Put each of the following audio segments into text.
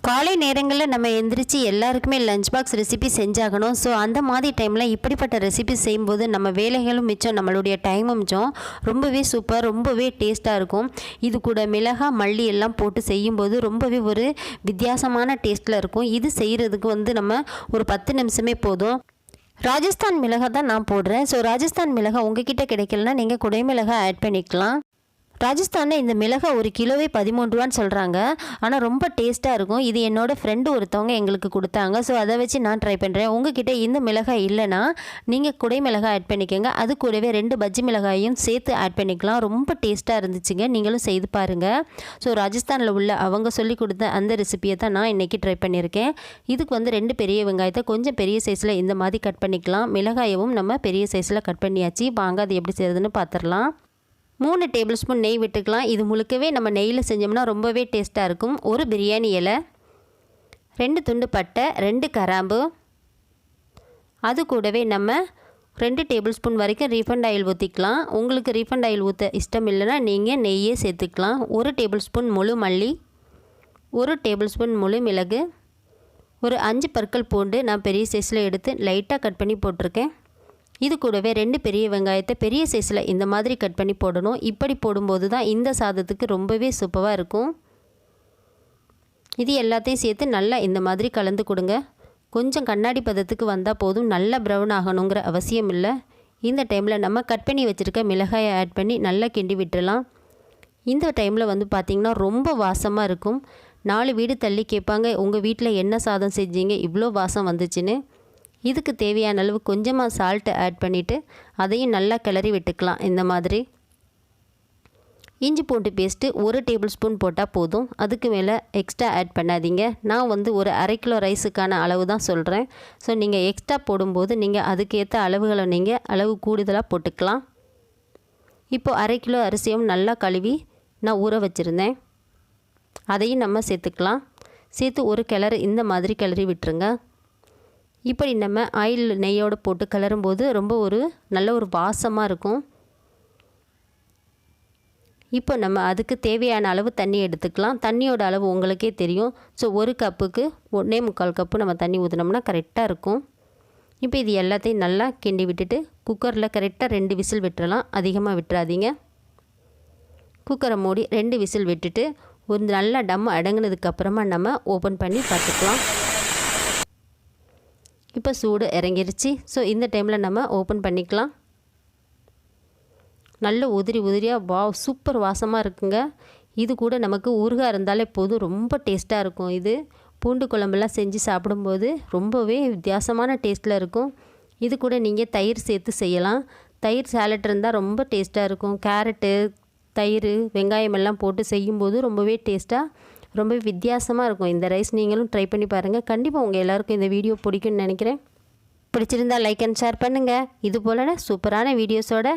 காலை நேரங்களில் நம்ம எந்திரிச்சு எல்லாருக்குமே லஞ்ச் பாக்ஸ் ரெசிபி செஞ்சாகணும். ஸோ அந்த மாதிரி டைமில் இப்படிப்பட்ட ரெசிபி செய்யும்போது நம்ம வேலைகளும் மிச்சம், நம்மளுடைய டைமும் மிச்சம். ரொம்பவே சூப்பர், ரொம்பவே டேஸ்ட்டாக இருக்கும். இது கூட மிளகாய் மல்லி எல்லாம் போட்டு செய்யும்போது ரொம்பவே ஒரு வித்தியாசமான டேஸ்ட்டில் இருக்கும். இது செய்கிறதுக்கு நம்ம ஒரு 10 நிமிஷமே போதும். ராஜஸ்தான் மிளகாய் தான் நான் போடுறேன். ஸோ ராஜஸ்தான் மிளகாய் உங்ககிட்ட கிடைக்கலன்னா நீங்கள் குடை மிளகாய் ஆட் பண்ணிக்கலாம். ராஜஸ்தானில் இந்த மிளகாய் ஒரு கிலோவே 13 ரூபான்னு சொல்கிறாங்க. ஆனால் ரொம்ப டேஸ்ட்டாக இருக்கும். இது என்னோடய ஃப்ரெண்டு ஒருத்தவங்க எங்களுக்கு கொடுத்தாங்க. ஸோ அதை வச்சு நான் ட்ரை பண்ணுறேன். உங்ககிட்ட இந்த மிளகாய் இல்லைன்னா நீங்கள் குடை மிளகாய் ஆட் பண்ணிக்கோங்க. அது கூடவே 2 பஜ்ஜி மிளகாயும் சேர்த்து ஆட் பண்ணிக்கலாம். ரொம்ப டேஸ்ட்டாக இருந்துச்சுங்க. நீங்களும் செய்து பாருங்கள். ஸோ ராஜஸ்தானில் உள்ள அவங்க சொல்லி கொடுத்த அந்த ரெசிபியை தான் நான் இன்றைக்கி ட்ரை பண்ணியிருக்கேன். இதுக்கு 2 பெரிய வெங்காயத்தை கொஞ்சம் பெரிய சைஸில் இந்த மாதிரி கட் பண்ணிக்கலாம். மிளகாயவும் நம்ம பெரிய சைஸில் கட் பண்ணியாச்சு. வாங்க அது எப்படி செய்கிறதுன்னு பார்த்துடலாம். 3 டேபிள் ஸ்பூன் நெய் விட்டுக்கலாம். இது முழுக்கவே நம்ம நெய்யில் செஞ்சோம்னா ரொம்பவே டேஸ்ட்டாக இருக்கும். ஒரு பிரியாணி இலை, 2 துண்டு பட்டை, 2 கிராம்பு, அது கூடவே நம்ம 2 டேபிள் ஸ்பூன் வரைக்கும் ரீஃபண்ட் ஆயில் ஊற்றிக்கலாம். உங்களுக்கு ரீஃபண்ட் ஆயில் ஊற்ற இஷ்டம் இல்லைன்னா நீங்கள் நெய்யே சேர்த்துக்கலாம். 1 டேபிள் ஸ்பூன் முழு மல்லி, 1 டேபிள் ஸ்பூன் முழு மிளகு, ஒரு 5 பற்கள் பூண்டு நான் பெரிய சைஸில் எடுத்து லைட்டாக கட் பண்ணி போட்டிருக்கேன். இது கூடவே 2 பெரிய வெங்காயத்தை பெரிய சைஸில் இந்த மாதிரி கட் பண்ணி போடணும். இப்படி போடும்போது தான் இந்த சாதத்துக்கு ரொம்பவே சூப்பராக இருக்கும். இது எல்லாத்தையும் சேர்த்து நல்லா இந்த மாதிரி கலந்து கொடுங்க. கொஞ்சம் கண்ணாடி பதத்துக்கு வந்தால் போதும், நல்லா ப்ரௌன் ஆகணுங்கிற அவசியம் இல்லை. இந்த டைமில் நம்ம கட் பண்ணி வச்சுருக்க மிளகாயை ஆட் பண்ணி நல்லா கிண்டி விட்டுடலாம். இந்த டைமில் பார்த்திங்கன்னா ரொம்ப வாசமாக இருக்கும். 4 வீடு தள்ளி கேட்பாங்க, உங்கள் வீட்டில் என்ன சாதம் செஞ்சீங்க இவ்வளோ வாசம் வந்துச்சுன்னு. இதுக்கு தேவையான அளவு கொஞ்சமாக சால்ட்டு ஆட் பண்ணிவிட்டு அதையும் நல்லா கிளறி விட்டுக்கலாம். இந்த மாதிரி இஞ்சி பூண்டு பேஸ்ட்டு 1 டேபிள் ஸ்பூன் போட்டால் போதும். அதுக்கு மேலே எக்ஸ்ட்ரா ஆட் பண்ணாதீங்க. நான் ஒரு 1/2 கிலோ ரைஸுக்கான அளவு தான் சொல்கிறேன். ஸோ நீங்கள் எக்ஸ்ட்ரா போடும்போது நீங்கள் அதுக்கேற்ற அளவுகளை அளவு கூடுதலாக போட்டுக்கலாம். இப்போது 1/2 கிலோ அரிசியும் நல்லா கழுவி நான் ஊற வச்சுருந்தேன். அதையும் நம்ம சேர்த்துக்கலாம். சேர்த்து ஒரு கிளறு இந்த மாதிரி கிளறி விட்டுருங்க. இப்படி நம்ம ஆயில் நெய்யோடு போட்டு கிளறும்போது ரொம்ப நல்ல ஒரு வாசமாக இருக்கும். இப்போ நம்ம அதுக்கு தேவையான அளவு தண்ணி எடுத்துக்கலாம். தண்ணியோட அளவு உங்களுக்கே தெரியும். ஸோ 1 கப்புக்கு 1.25 கப்பு நம்ம தண்ணி ஊற்றினோம்னா கரெக்டாக இருக்கும். இப்போ இது எல்லாத்தையும் நல்லா கிண்டி விட்டுட்டு குக்கரில் கரெக்டாக 2 விசில் விட்டுறலாம். அதிகமாக விட்டுறாதீங்க. குக்கரை மூடி 2 விசில் விட்டுட்டு ஒரு நல்லா டம் அடங்கினதுக்கப்புறமா நம்ம ஓப்பன் பண்ணி பார்த்துக்கலாம். இப்போ சூடு இறங்கிருச்சு. ஸோ இந்த டைமில் நம்ம ஓப்பன் பண்ணிக்கலாம். நல்ல உதிரியாக வாவ் சூப்பர் வாசமாக இருக்குங்க. இது கூட நமக்கு ஊறுகாய் இருந்தாலே போதும், ரொம்ப டேஸ்ட்டாக இருக்கும். இது பூண்டு குழம்புலாம் செஞ்சு சாப்பிடும்போது ரொம்பவே வித்தியாசமான டேஸ்ட்டில் இருக்கும். இது கூட நீங்கள் தயிர் சேர்த்து செய்யலாம். தயிர் சாலட் இருந்தால் ரொம்ப டேஸ்ட்டாக இருக்கும். கேரட்டு, தயிர், வெங்காயம் எல்லாம் போட்டு செய்யும்போது ரொம்பவே டேஸ்ட்டாக ரொம்ப வித்தியாசமாக இருக்கும். இந்த ரைஸ் நீங்களும் ட்ரை பண்ணி பாருங்கள். கண்டிப்பாக உங்கள் எல்லாருக்கும் இந்த வீடியோ பிடிக்கும்னு நினைக்கிறேன். பிடிச்சிருந்தால் லைக் அண்ட் ஷேர் பண்ணுங்கள். இது போல் சூப்பரான வீடியோஸோட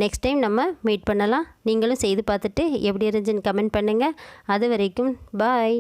நெக்ஸ்ட் டைம் நம்ம மீட் பண்ணலாம். நீங்களும் செய்து பார்த்துட்டு எப்படி இருந்துச்சுன்னு கமெண்ட் பண்ணுங்கள். அது வரைக்கும் பாய்.